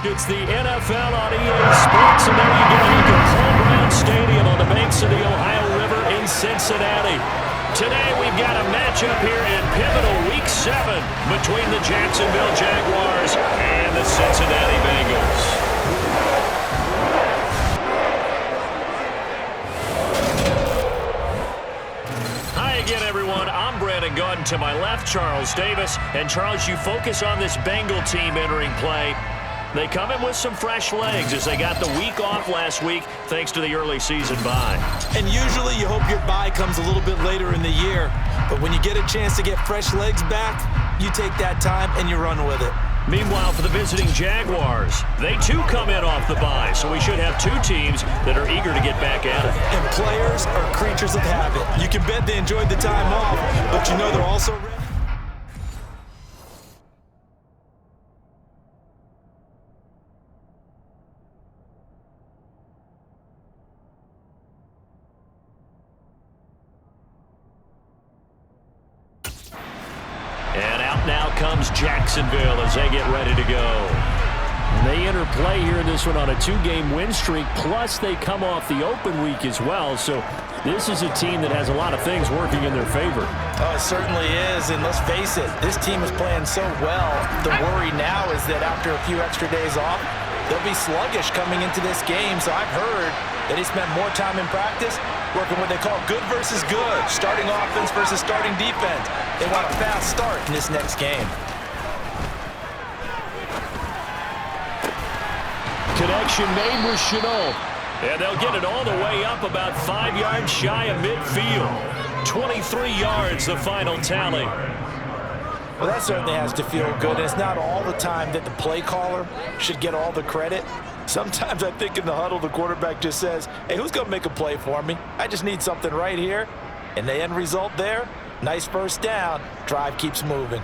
It's the NFL on EA Sports, and there you go. You can Paul Brown Stadium on the banks of the Ohio River in Cincinnati. Today we've got a matchup here in pivotal Week 7 between the Jacksonville Jaguars and the Cincinnati Bengals. Hi again, everyone. I'm Brandon Gautin. To my left, Charles Davis. And Charles, you focus on this Bengal team entering play. They come in with some fresh legs as they got the week off last week thanks to the early season bye. And usually you hope your bye comes a little bit later in the year. But when you get a chance to get fresh legs back, you take that time and you run with it. Meanwhile, for the visiting Jaguars, they too come in off the bye, so we should have two teams that are eager to get back at it. And players are creatures of habit. You can bet they enjoyed the time off, but you know they're also ready. Now comes Jacksonville as they get ready to go. And they enter play here in this one on a 2-game win streak, plus they come off the open week as well. So this is a team that has a lot of things working in their favor. Oh, it certainly is, and let's face it, this team is playing so well. The worry now is that after a few extra days off, they'll be sluggish coming into this game. So I've heard that he spent more time in practice working what they call good versus good, starting offense versus starting defense. They want a fast start in this next game. Connection made with Chenault. And they'll get it all the way up about 5 yards shy of midfield. 23 yards, the final tally. Well, that certainly has to feel good. And it's not all the time that the play caller should get all the credit. Sometimes I think in the huddle, the quarterback just says, hey, who's going to make a play for me? I just need something right here. And the end result there, nice first down. Drive keeps moving.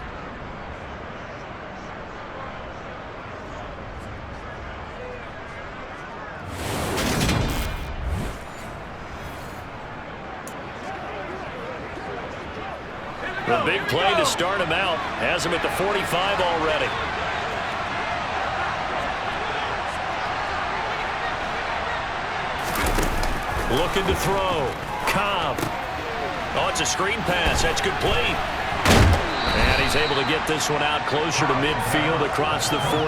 The big play to start him out. Has him at the 45 already. Looking to throw. Cobb. Oh, it's a screen pass. That's complete. And he's able to get this one out closer to midfield across the 45.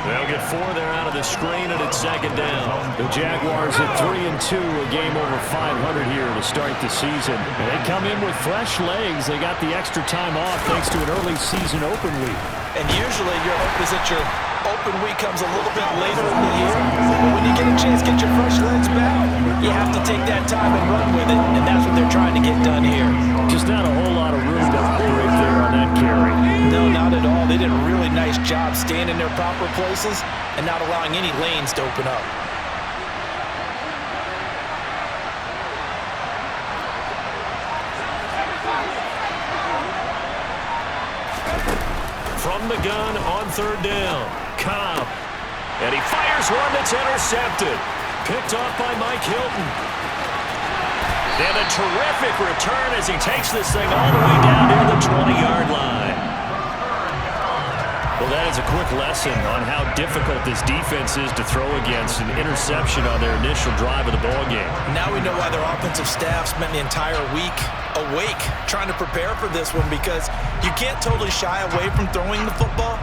They'll get 4 there out of the screen, and it's second down. The Jaguars at 3-2, a game over 500 here to start the season. And they come in with fresh legs. They got the extra time off thanks to an early season open week. And usually your hope is that your open week comes a little bit later in the year. But when you get a chance to get your fresh legs back, you have to take that time and run with it. And that's what they're trying to get done here. Just not a whole lot of room to operate there on that carry. No, not at all. They did a really nice job staying in their proper places and not allowing any lanes to open up. From the gun on third down, Cobb. And he fires one that's intercepted. Picked off by Mike Hilton. And a terrific return as he takes this thing all the way down near the 20-yard line. Well, that is a quick lesson on how difficult this defense is to throw against an interception on their initial drive of the ballgame. Now we know why their offensive staff spent the entire week awake trying to prepare for this one, because you can't totally shy away from throwing the football,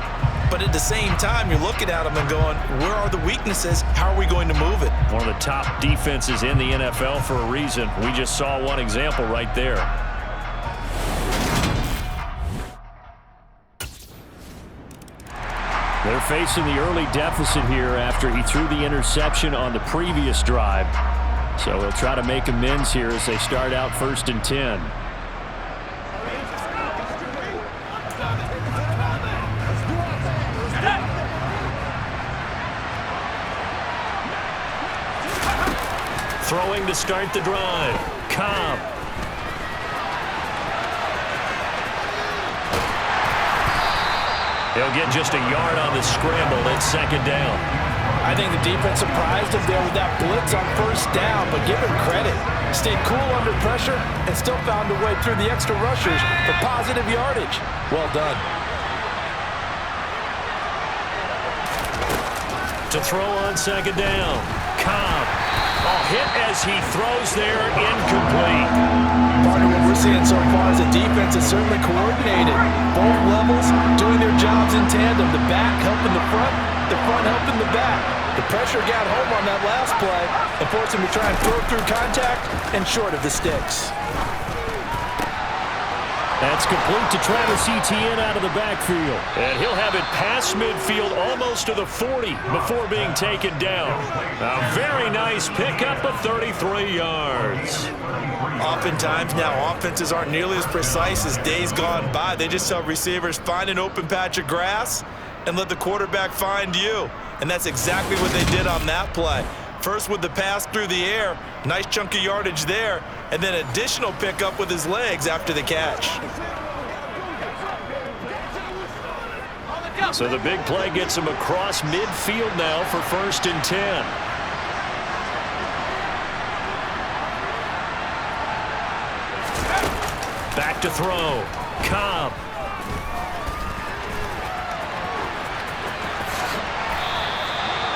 but at the same time you're looking at them and going, where are the weaknesses? How are we going to move it? One of the top defenses in the NFL for a reason. We just saw one example right there. They're facing the early deficit here after he threw the interception on the previous drive. So he'll try to make amends here as they start out 1st and 10. Throwing to start the drive. Cobb. He'll get just a yard on the scramble. It's second down. I think the defense surprised him there with that blitz on first down, but give him credit. Stayed cool under pressure and still found a way through the extra rushers for positive yardage. Well done. To throw on second down. Cobb. Hit as he throws there, incomplete. Partner, what we're seeing so far is the defense is certainly coordinated. Both levels doing their jobs in tandem. The back helping the front helping the back. The pressure got home on that last play and forced him to try and throw through contact and short of the sticks. That's complete to Travis Etienne out of the backfield. And he'll have it past midfield almost to the 40 before being taken down. A very nice pickup of 33 yards. Oftentimes now, offenses aren't nearly as precise as days gone by. They just tell receivers, find an open patch of grass and let the quarterback find you. And that's exactly what they did on that play. First with the pass through the air, nice chunk of yardage there, and then additional pickup with his legs after the catch. So the big play gets him across midfield now for 1st and 10. Back to throw. Cobb.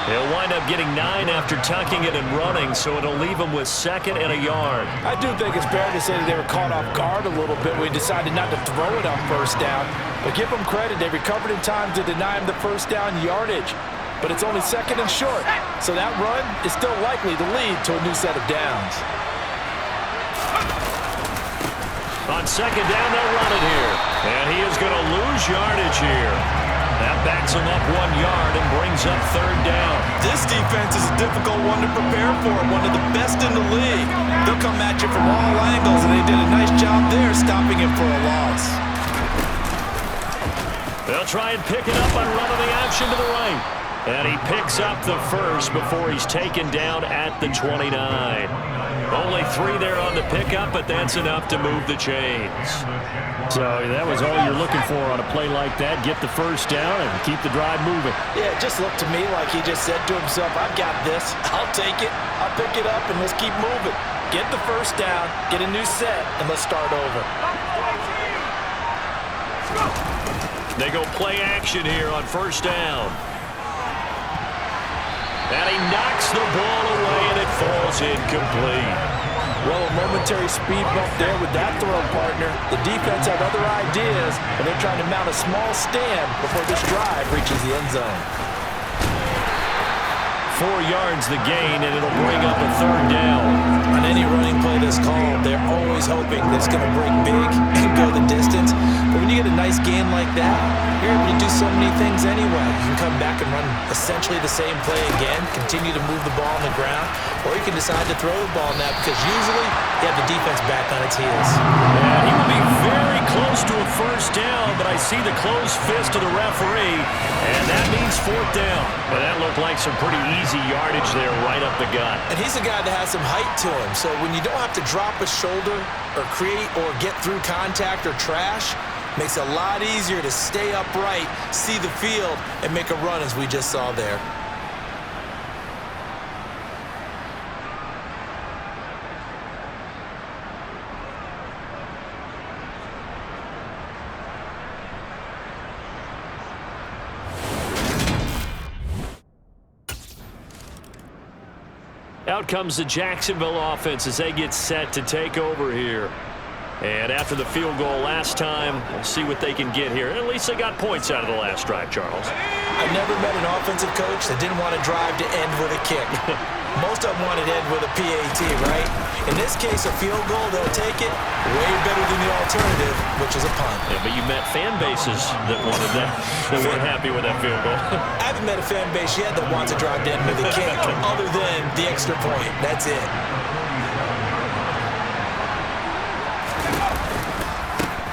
He'll wind up getting 9 after tucking it and running, so it'll leave him with 2nd and a yard. I do think it's fair to say that they were caught off guard a little bit when we decided not to throw it on 1st down. But give them credit, they recovered in time to deny him the 1st down yardage. But it's only 2nd and short, so that run is still likely to lead to a new set of downs. On 2nd down, they'll run it here. And he is going to lose yardage here. That backs him up 1 yard and brings up 3rd down. This defense is a difficult one to prepare for, one of the best in the league. They'll come at you from all angles, and they did a nice job there stopping him for a loss. They'll try and pick it up on running the option to the right. And he picks up the 1st before he's taken down at the 29. Only 3 there on the pickup, but that's enough to move the chains. So that was all you're looking for on a play like that. Get the 1st down and keep the drive moving. Yeah, it just looked to me like he just said to himself, I've got this. I'll take it. I'll pick it up, and let's keep moving. Get the 1st down, get a new set, and let's start over. They go play action here on 1st down. And he knocks the ball away, and it falls incomplete. Well, a momentary speed bump there with that throw, partner. The defense had other ideas, and they're trying to mount a small stand before this drive reaches the end zone. 4 yards the gain, and it'll bring up a 3rd down. On any running play that's called, they're always hoping that it's going to break big and go the distance. But when you get a nice gain like that, you're able to do so many things anyway. You can come back and run essentially the same play again, continue to move the ball on the ground, or you can decide to throw the ball on that because usually you have the defense back on its heels. And he will be very close to a 1st down, but I see the closed fist of the referee, and that means 4th down. But that looked like some pretty easy yardage there right up the gut. And he's a guy that has some height to him, so when you don't have to drop a shoulder or create or get through contact or trash, makes it a lot easier to stay upright, see the field, and make a run as we just saw there. Out comes the Jacksonville offense as they get set to take over here. And after the field goal last time, we'll see what they can get here. At least they got points out of the last drive, Charles. I never met an offensive coach that didn't want to drive to end with a kick. Most of them wanted to end with a PAT, right? In this case, a field goal, they'll take it way better than the alternative, which is a punt. Yeah, but you met fan bases that wanted that, that weren't happy with that field goal. I haven't met a fan base yet that wants to drive to end with a kick other than the extra point. That's it.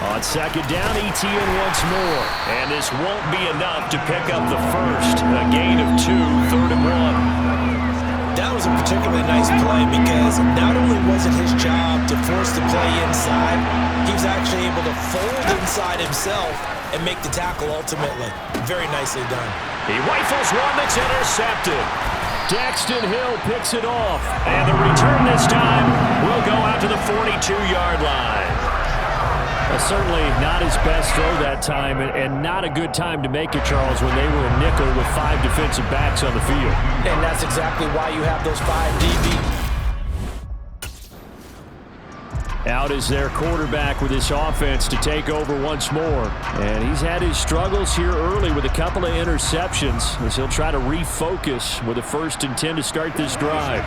On 2nd down, Etienne once more. And this won't be enough to pick up the 1st. A gain of 2, 3rd and 1. That was a particularly nice play because not only was it his job to force the play inside, he was actually able to fold inside himself and make the tackle ultimately. Very nicely done. He rifles one that's intercepted. Daxton Hill picks it off. And the return this time will go out to the 42-yard line. Certainly not his best throw that time, and not a good time to make it, Charles, when they were a nickel with 5 defensive backs on the field. And that's exactly why you have those 5 DB. Out is their quarterback with this offense to take over once more. And he's had his struggles here early with a couple of interceptions as he'll try to refocus with a 1st and 10 to start this drive.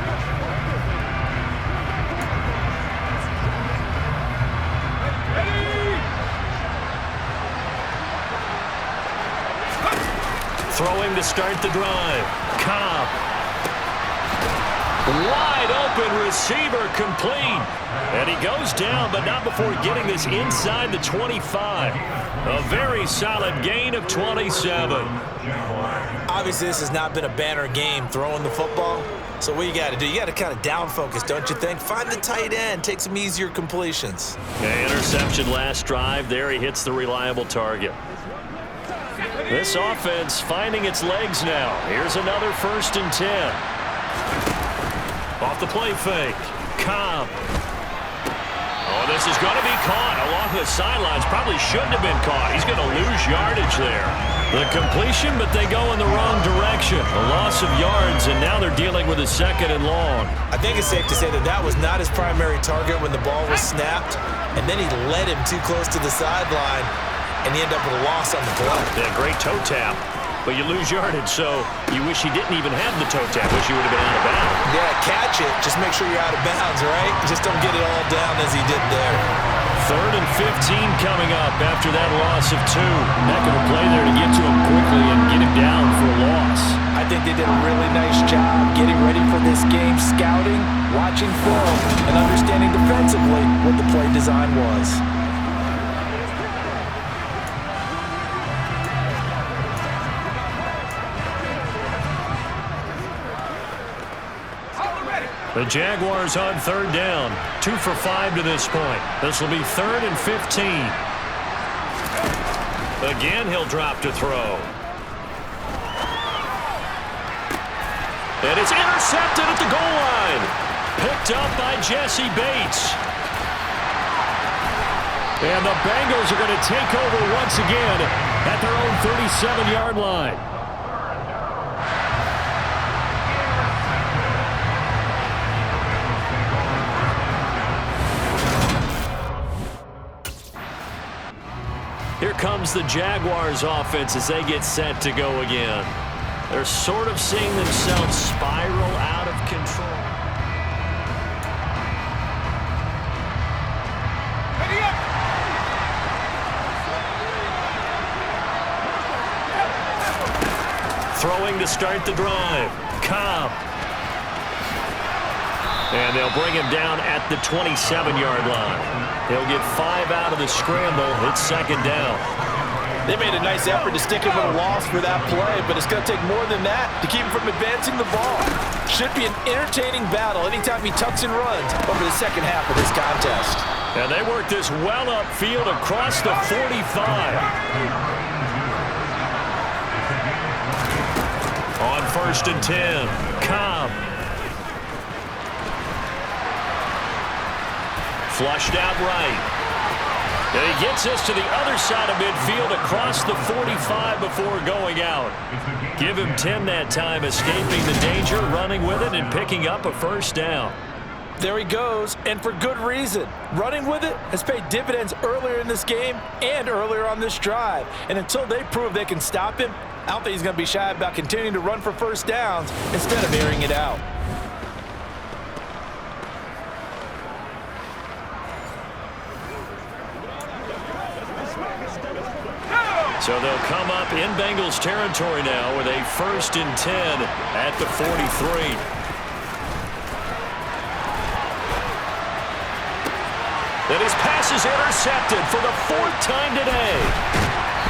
Throwing to start the drive. Cobb. Wide open receiver complete. And he goes down, but not before getting this inside the 25. A very solid gain of 27. Obviously, this has not been a banner game throwing the football. So what you got to do, you got to kind of down focus, don't you think? Find the tight end, take some easier completions. Interception last drive. There he hits the reliable target. This offense finding its legs now. Here's another 1st and 10. Off the play fake. Cobb. Oh, this is going to be caught along the sidelines. Probably shouldn't have been caught. He's going to lose yardage there. The completion, but they go in the wrong direction. A loss of yards, and now they're dealing with a 2nd and long. I think it's safe to say that that was not his primary target when the ball was snapped, and then he led him too close to the sideline, and he ended up with a loss on the play. Yeah, great toe tap, but you lose yardage, so you wish he didn't even have the toe tap. Wish he would have been out of bounds. Yeah, catch it. Just make sure you're out of bounds, right? Just don't get it all down as he did there. 3rd and 15 coming up after that loss of 2. Heck of a play there to get to him quickly and get him down for a loss. I think they did a really nice job getting ready for this game, scouting, watching film, and understanding defensively what the play design was. The Jaguars on 3rd down. 2 for 5 to this point. This will be 3rd and 15. Again, he'll drop to throw. And it's intercepted at the goal line. Picked up by Jesse Bates. And the Bengals are going to take over once again at their own 37-yard line. Here comes the Jaguars offense as they get set to go again. They're sort of seeing themselves spiral out of control. Throwing to start the drive. Cobb. And they'll bring him down at the 27-yard line. He'll get 5 out of the scramble. It's 2nd down. They made a nice effort to stick him with a loss for that play, but it's going to take more than that to keep him from advancing the ball. Should be an entertaining battle anytime he tucks and runs over the second half of this contest. And they work this well upfield across the 45. On 1st and 10, Cobb. Flushed out right. And he gets us to the other side of midfield across the 45 before going out. Give him 10 that time, escaping the danger, running with it, and picking up a 1st down. There he goes, and for good reason. Running with it has paid dividends earlier in this game and earlier on this drive. And until they prove they can stop him, I don't think he's going to be shy about continuing to run for 1st downs instead of airing it out. So they'll come up in Bengals territory now with a 1st and 10 at the 43. And his pass is intercepted for the 4th time today.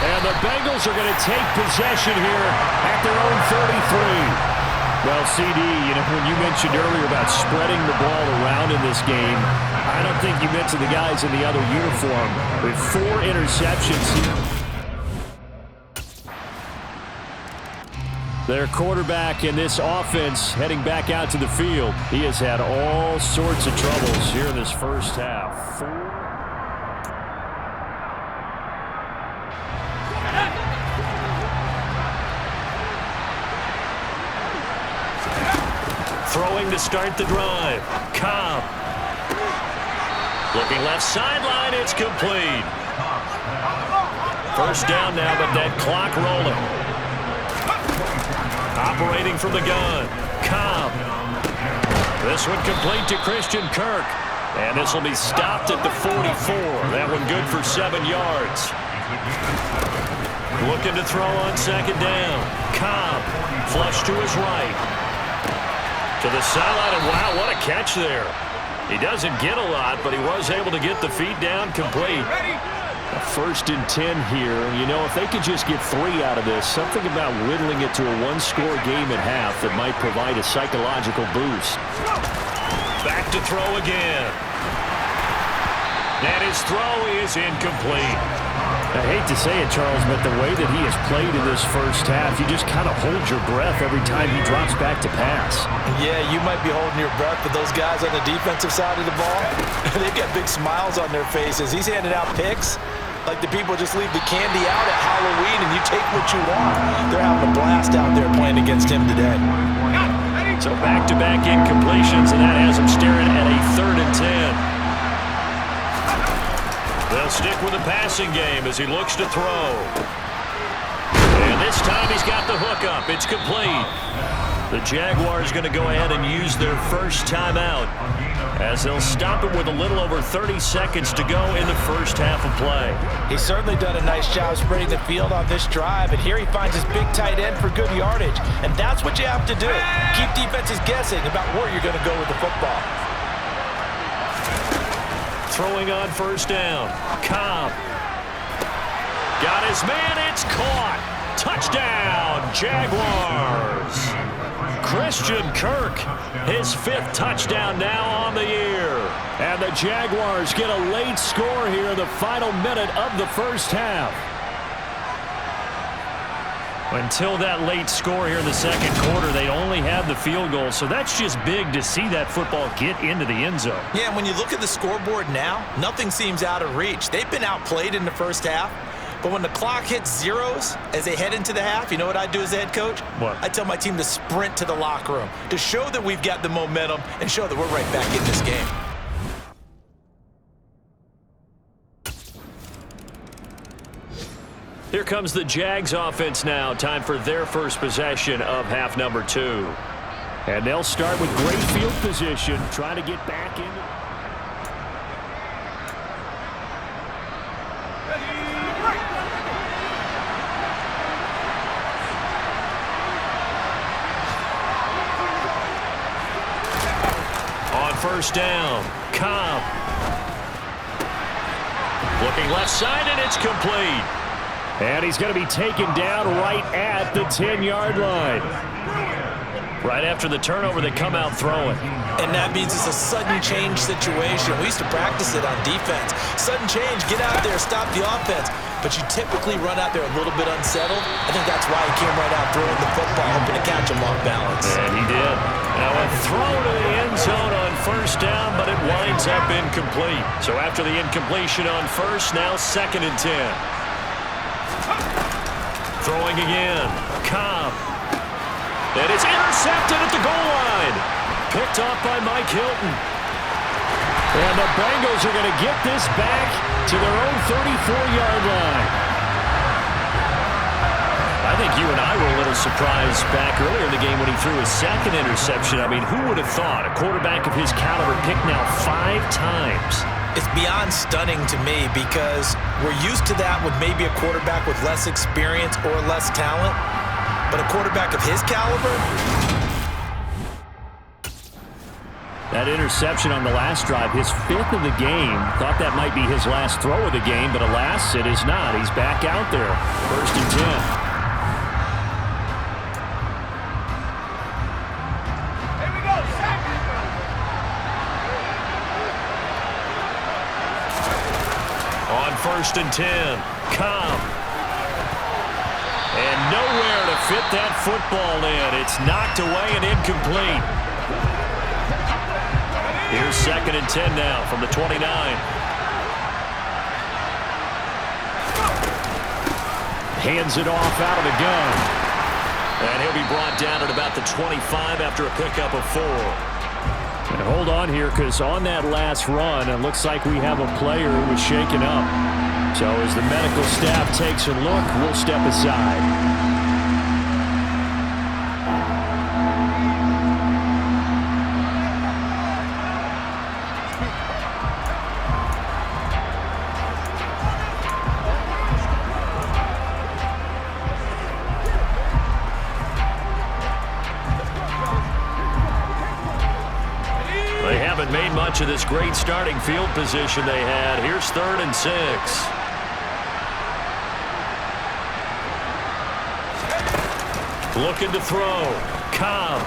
And the Bengals are going to take possession here at their own 33. Well, CD, when you mentioned earlier about spreading the ball around in this game, I don't think you meant to the guys in the other uniform. With 4 interceptions here. Their quarterback in this offense heading back out to the field. He has had all sorts of troubles here in this first half. Throwing to start the drive. Cobb. Looking left sideline. It's complete. First down now, but that clock rolling. Operating from the gun. Cobb. This one complete to Christian Kirk. And this will be stopped at the 44. That one good for 7 yards. Looking to throw on second down. Cobb. Flush to his right. To the sideline, and wow, what a catch there. He doesn't get a lot, but he was able to get the feet down complete. A 1st and 10 here. You know, if they could just get 3 out of this, something about whittling it to a 1-score game at half that might provide a psychological boost. Back to throw again. And his throw is incomplete. I hate to say it, Charles, but the way that he has played in this first half, you just kind of hold your breath every time he drops back to pass. Yeah, you might be holding your breath, but those guys on the defensive side of the ball, they've got big smiles on their faces. He's handing out picks like the people just leave the candy out at Halloween and you take what you want. They're having a blast out there playing against him today. So back-to-back incompletions, and that has him staring at a 3rd and 10. They'll stick with the passing game as he looks to throw. And this time he's got the hook up. It's complete. The Jaguars going to go ahead and use their first timeout as they'll stop it with a little over 30 seconds to go in the first half of play. He's certainly done a nice job spreading the field on this drive, and here he finds his big tight end for good yardage. And that's what you have to do. Keep defenses guessing about where you're going to go with the football. Throwing on first down. Cobb. Got his man. It's caught. Touchdown, Jaguars. Christian Kirk, his 5th touchdown now on the year. And the Jaguars get a late score here in the final minute of the first half. Until that late score here in the second quarter, they only had the field goal, so that's just big to see that football get into the end zone. Yeah, and when you look at the scoreboard now, nothing seems out of reach. They've been outplayed in the first half, but when the clock hits zeros as they head into the half, you know what I do as a head coach? What? I tell my team to sprint to the locker room to show that we've got the momentum and show that we're right back in this game. Here comes the Jags offense now. Time for their first possession of half number 2. And they'll start with great field position, trying to get back in. On first down, Cobb. Looking left side, and it's complete. And he's going to be taken down right at the 10-yard line. Right after the turnover, they come out throwing. And that means it's a sudden change situation. We used to practice it on defense. Sudden change, get out there, stop the offense. But you typically run out there a little bit unsettled. I think that's why he came right out throwing the football, hoping to catch him off balance. And he did. Now a throw to the end zone on first down, but it winds up incomplete. So after the incompletion on first, now 2nd and 10. Throwing again. Cobb. And it's intercepted at the goal line. Picked off by Mike Hilton. And the Bengals are going to get this back to their own 34-yard line. I think you and I were a little surprised back earlier in the game when he threw his 2nd interception. I mean, who would have thought a quarterback of his caliber picked now 5 times? It's beyond stunning to me because we're used to that with maybe a quarterback with less experience or less talent. But a quarterback of his caliber? That interception on the last drive, his 5th of the game. Thought that might be his last throw of the game, but alas, it is not. He's back out there. 1st and 10. On 1st and 10, Cobb. And nowhere to fit that football in. It's knocked away and incomplete. Here's 2nd and 10 now from the 29. Hands it off out of the gun. And he'll be brought down at about the 25 after a pickup of 4. And hold on here, because on that last run, it looks like we have a player who was shaken up. So as the medical staff takes a look, we'll step aside. They haven't made much of this great starting field position they had. Here's 3rd and 6. Looking to throw. Cobb.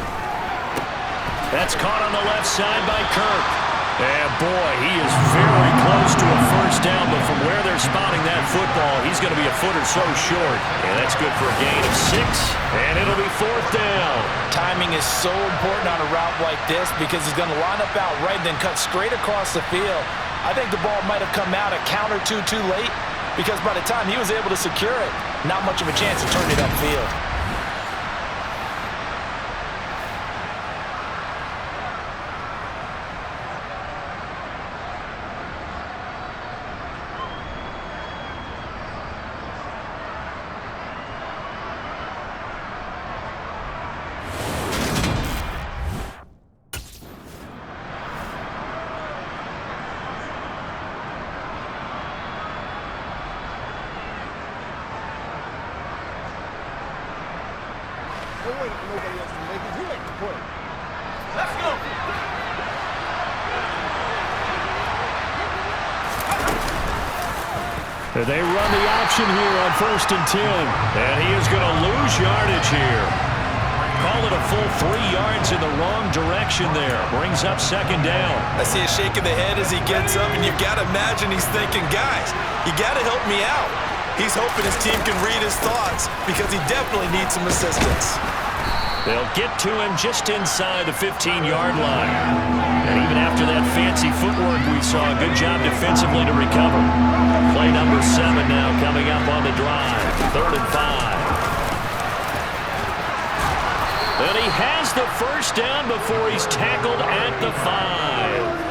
That's caught on the left side by Kirk. And boy, he is very close to a first down, but from where they're spotting that football, he's going to be a foot or so short. And that's good for a gain of 6, and it'll be 4th down. Timing is so important on a route like this because he's going to line up out right and then cut straight across the field. I think the ball might have come out a count or two too late because by the time he was able to secure it, not much of a chance to turn it upfield. They run the option here on 1st and 10. And he is going to lose yardage here. Call it a full 3 yards in the wrong direction there. Brings up 2nd down. I see a shake of the head as he gets up, and you've got to imagine he's thinking, guys, you got to help me out. He's hoping his team can read his thoughts because he definitely needs some assistance. They'll get to him just inside the 15-yard line. And even after that fancy footwork we saw, a good job defensively to recover. Play number 7 now coming up on the drive. 3rd and 5. And he has the first down before he's tackled at the 5.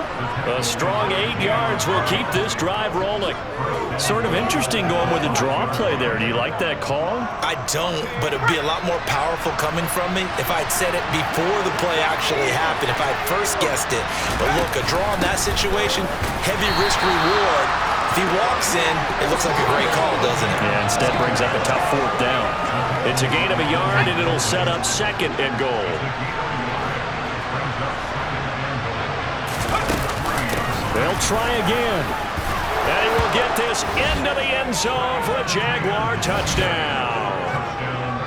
A strong 8 yards will keep this drive rolling. Sort of interesting going with a draw play there. Do you like that call? I don't, but it'd be a lot more powerful coming from me if I'd said it before the play actually happened, if I'd first guessed it. But look, a draw in that situation, heavy risk reward. If he walks in, it looks like a great call, doesn't it? Yeah, instead brings up a tough 4th down. It's a gain of a yard, and it'll set up 2nd and goal. They'll try again. And he will get this into the end zone for a Jaguar touchdown.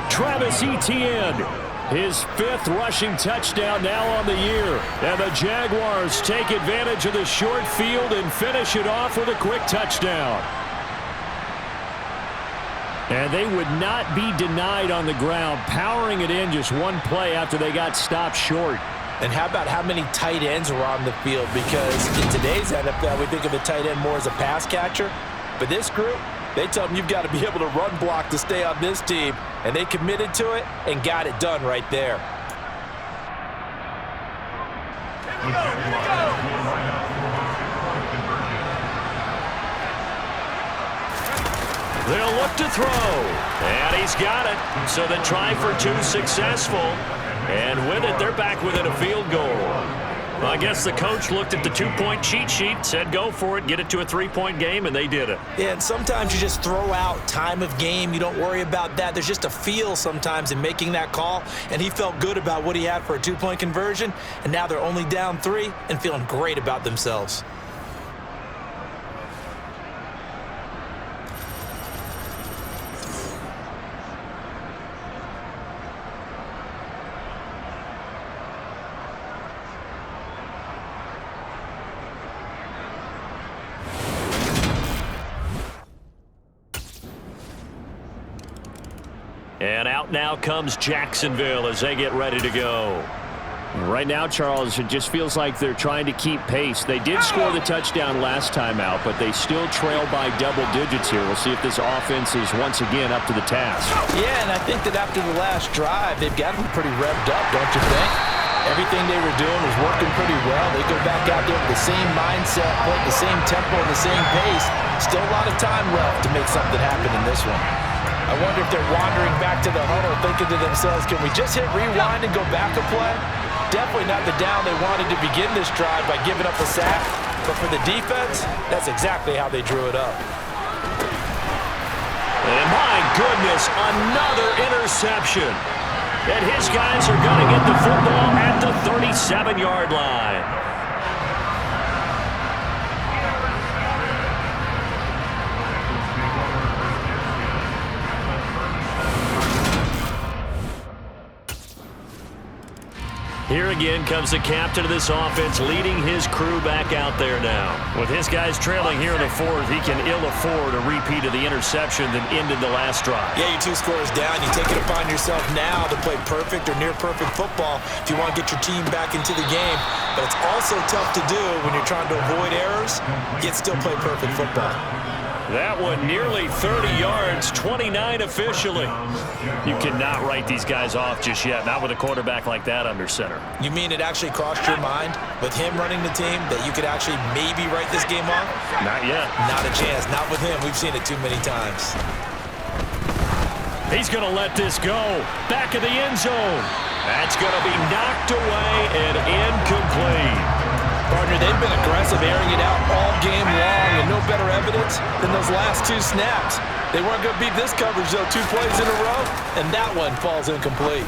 Travis Etienne, his 5th rushing touchdown now on the year. And the Jaguars take advantage of the short field and finish it off with a quick touchdown. And they would not be denied on the ground, powering it in just one play after they got stopped short. And how about how many tight ends were on the field? Because in today's NFL, we think of the tight end more as a pass catcher. But this group, they tell them you've got to be able to run block to stay on this team. And they committed to it and got it done right there. They'll look to throw. And he's got it. So the try for 2 successful. And with it, they're back within a field goal. Well, I guess the coach looked at the 2-point cheat sheet, said go for it, get it to a 3-point game, and they did it. Yeah, and sometimes you just throw out time of game. You don't worry about that. There's just a feel sometimes in making that call, and he felt good about what he had for a 2-point conversion, and now they're only down 3 and feeling great about themselves. And out now comes Jacksonville as they get ready to go. Right now, Charles, it just feels like they're trying to keep pace. They did score the touchdown last time out, but they still trail by double digits here. We'll see if this offense is once again up to the task. Yeah, and I think that after the last drive, they've got them pretty revved up, don't you think? Everything they were doing was working pretty well. They go back out there with the same mindset, playing the same tempo, the same pace. Still a lot of time left to make something happen in this one. I wonder if they're wandering back to the huddle thinking to themselves, can we just hit rewind and go back a play? Definitely not the down they wanted to begin this drive by giving up a sack. But for the defense, that's exactly how they drew it up. And my goodness, another interception. And his guys are going to get the football at the 37-yard line. Here again comes the captain of this offense, leading his crew back out there now. With his guys trailing here in the fourth, he can ill afford a repeat of the interception that ended the last drive. Yeah, you're 2 scores down. You take it upon yourself now to play perfect or near-perfect football if you want to get your team back into the game. But it's also tough to do when you're trying to avoid errors, yet still play perfect football. That one nearly 30 yards, 29 officially. You cannot write these guys off just yet, not with a quarterback like that under center. You mean it actually crossed your mind with him running the team that you could actually maybe write this game off? Not yet. Not a chance. Not with him. We've seen it too many times. He's going to let this go. Back of the end zone. That's going to be knocked away and incomplete. Partner, they've been aggressive, airing it out all game long, and no better evidence than those last 2 snaps. They weren't going to beat this coverage, though, 2 plays in a row, and that one falls incomplete.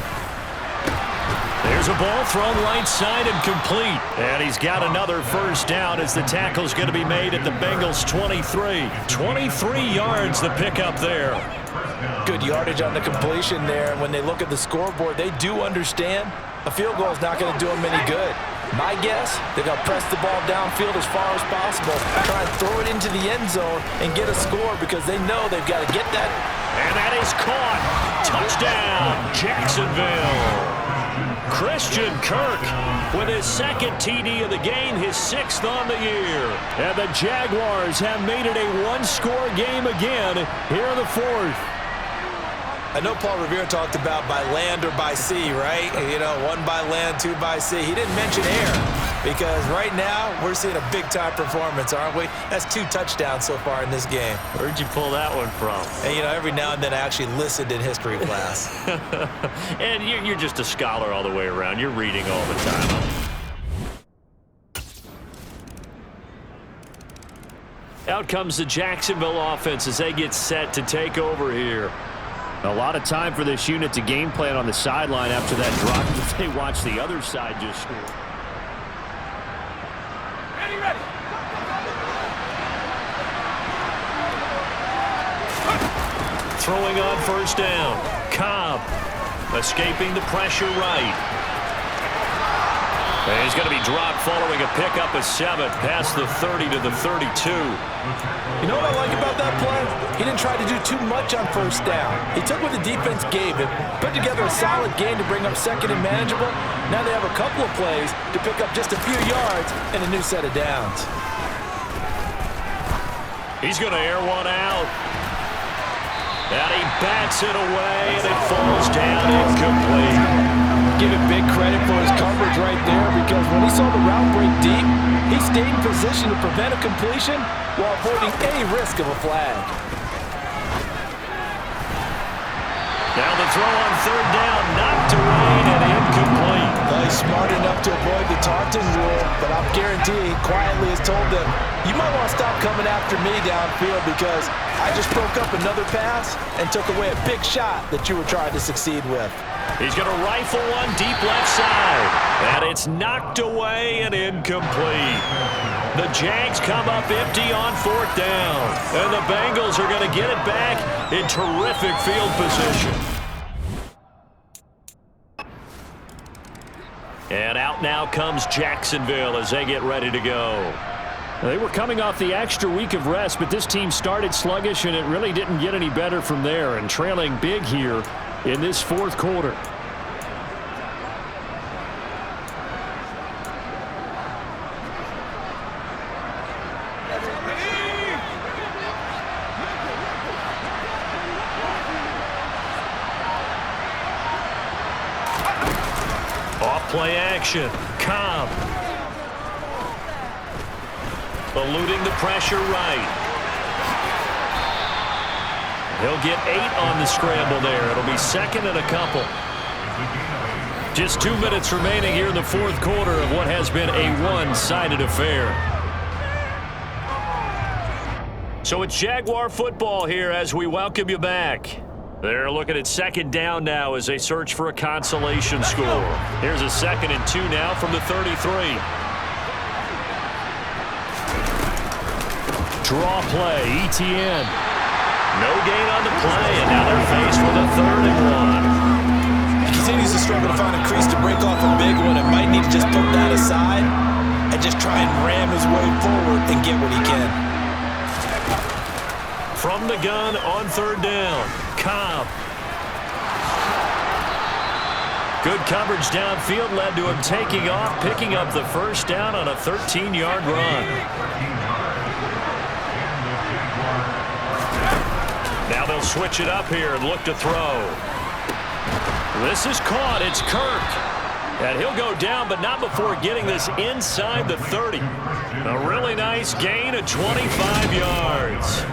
There's a ball thrown right side and complete. And he's got another first down as the tackle's going to be made at the Bengals' 23. 23 yards the pickup there. Good yardage on the completion there. When they look at the scoreboard, they do understand a field goal is not going to do them any good. My guess, they're going to press the ball downfield as far as possible, try and throw it into the end zone and get a score because they know they've got to get that. And that is caught. Touchdown, Jacksonville. Christian Kirk with his 2nd TD of the game, his 6th on the year. And the Jaguars have made it a 1-score game again here in the 4th. I know Paul Revere talked about by land or by sea, right? You know, 1 by land, 2 by sea. He didn't mention air because right now we're seeing a big-time performance, aren't we? That's 2 touchdowns so far in this game. Where'd you pull that one from? And, you know, every now and then I actually listened in history class. And you're just a scholar all the way around. You're reading all the time. Out comes the Jacksonville offense as they get set to take over here. A lot of time for this unit to game plan on the sideline after that drop that they watch the other side just score. Ready. Throwing on first down. Cobb escaping the pressure right. And he's going to be dropped following a pickup of 7 past the 30 to the 32. You know what I like about that play? He didn't try to do too much on first down. He took what the defense gave him, put together a solid game to bring up 2nd and manageable. Now they have a couple of plays to pick up just a few yards and a new set of downs. He's going to air one out. And he bats it away, and it falls down incomplete. Give him big credit for his coverage right there because when he saw the route break deep, he stayed in position to prevent a completion while avoiding any risk of a flag. Now the throw on 3rd down, knocked away and incomplete. Well, he's smart enough to avoid the taunting rule, but I'm guaranteeing quietly has told them, you might want to stop coming after me downfield because I just broke up another pass and took away a big shot that you were trying to succeed with. He's going to rifle one deep left side. And it's knocked away and incomplete. The Jags come up empty on 4th down. And the Bengals are going to get it back in terrific field position. And out now comes Jacksonville as they get ready to go. They were coming off the extra week of rest, but this team started sluggish, and it really didn't get any better from there, and trailing big here in this 4th quarter. Off play action. Cobb. Eluding the pressure right. He'll get 8 on the scramble there. It'll be second and a couple. Just 2 minutes remaining here in the fourth quarter of what has been a one-sided affair. So it's Jaguar football here as we welcome you back. They're looking at second down now as they search for a consolation score. Here's a 2nd and 2 now from the 33. Draw play, ETN. No gain on the play, and now they're faced with a 3rd and 1. He continues to struggle to find a crease to break off a big one and might need to just put that aside and just try and ram his way forward and get what he can. From the gun on 3rd down, Cobb. Good coverage downfield led to him taking off, picking up the first down on a 13-yard run. Now they'll switch it up here and look to throw. This is caught. It's Kirk. And he'll go down, but not before getting this inside the 30. A really nice gain of 25 yards.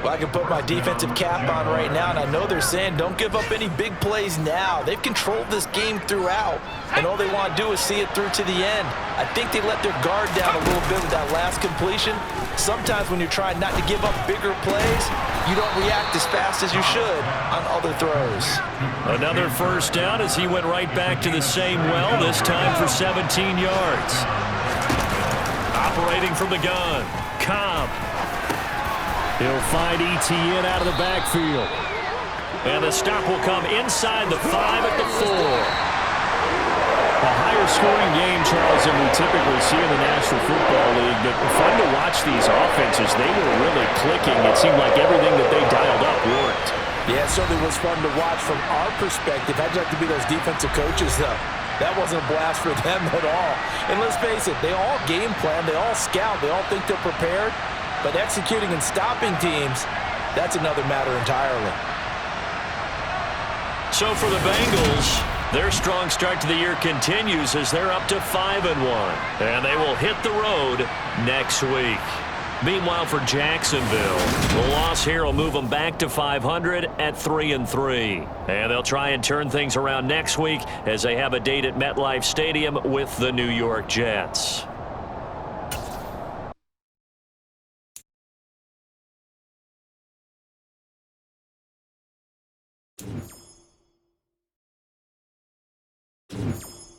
Well, I can put my defensive cap on right now, and I know they're saying don't give up any big plays now. They've controlled this game throughout, and all they want to do is see it through to the end. I think they let their guard down a little bit with that last completion. Sometimes when you're trying not to give up bigger plays, you don't react as fast as you should on other throws. Another first down as he went right back to the same well, this time for 17 yards. Operating from the gun, Cobb. He'll find ETN out of the backfield. And the stop will come inside the 5 at the 4. A higher scoring game, Charles, than we typically see in the National Football League. But fun to watch these offenses. They were really clicking. It seemed like everything that they dialed up worked. Yeah, it certainly was fun to watch from our perspective. I'd like to be those defensive coaches, though. That wasn't a blast for them at all. And let's face it, they all game plan, they all scout, they all think they're prepared. But executing and stopping teams, that's another matter entirely. So for the Bengals, their strong start to the year continues as they're up to 5-1. And they will hit the road next week. Meanwhile, for Jacksonville, the loss here will move them back to 500 at 3-3. And they'll try and turn things around next week as they have a date at MetLife Stadium with the New York Jets.